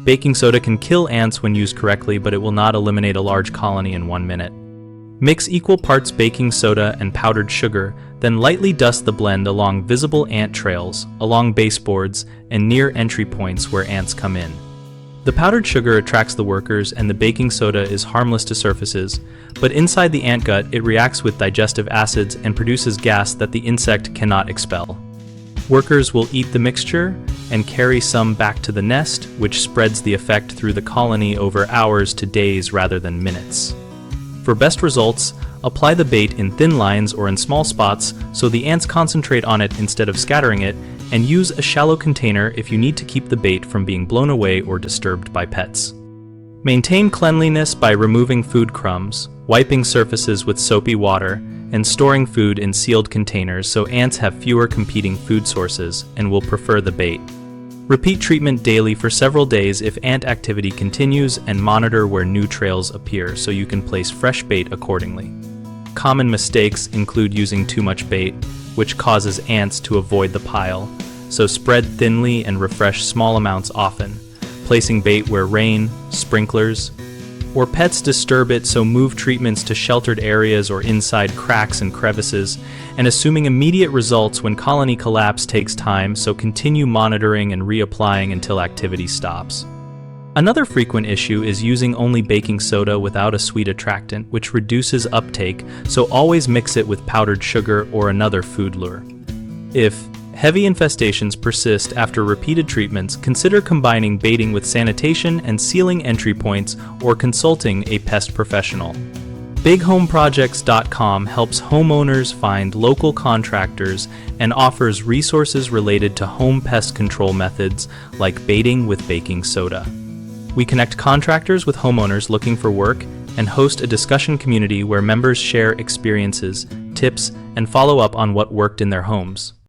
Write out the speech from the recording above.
Baking soda can kill ants when used correctly, but it will not eliminate a large colony in 1 minute. Mix equal parts baking soda and powdered sugar, then lightly dust the blend along visible ant trails, along baseboards, and near entry points where ants come in. The powdered sugar attracts the workers and the baking soda is harmless to surfaces, but inside the ant gut it reacts with digestive acids and produces gas that the insect cannot expel. Workers will eat the mixture and carry some back to the nest, which spreads the effect through the colony over hours to days rather than minutes. For best results, apply the bait in thin lines or in small spots so the ants concentrate on it instead of scattering it, and use a shallow container if you need to keep the bait from being blown away or disturbed by pets. Maintain cleanliness by removing food crumbs, wiping surfaces with soapy water, and storing food in sealed containers so ants have fewer competing food sources and will prefer the bait. Repeat treatment daily for several days if ant activity continues, and monitor where new trails appear so you can place fresh bait accordingly. Common mistakes include using too much bait, which causes ants to avoid the pile, so spread thinly and refresh small amounts often. Placing bait where rain, sprinklers, or pets disturb it, so move treatments to sheltered areas or inside cracks and crevices, and assuming immediate results when colony collapse takes time, so continue monitoring and reapplying until activity stops. Another frequent issue is using only baking soda without a sweet attractant, which reduces uptake, so always mix it with powdered sugar or another food lure. If heavy infestations persist after repeated treatments, consider combining baiting with sanitation and sealing entry points, or consulting a pest professional. BigHomeProjects.com helps homeowners find local contractors and offers resources related to home pest control methods like baiting with baking soda. We connect contractors with homeowners looking for work and host a discussion community where members share experiences, tips, and follow up on what worked in their homes.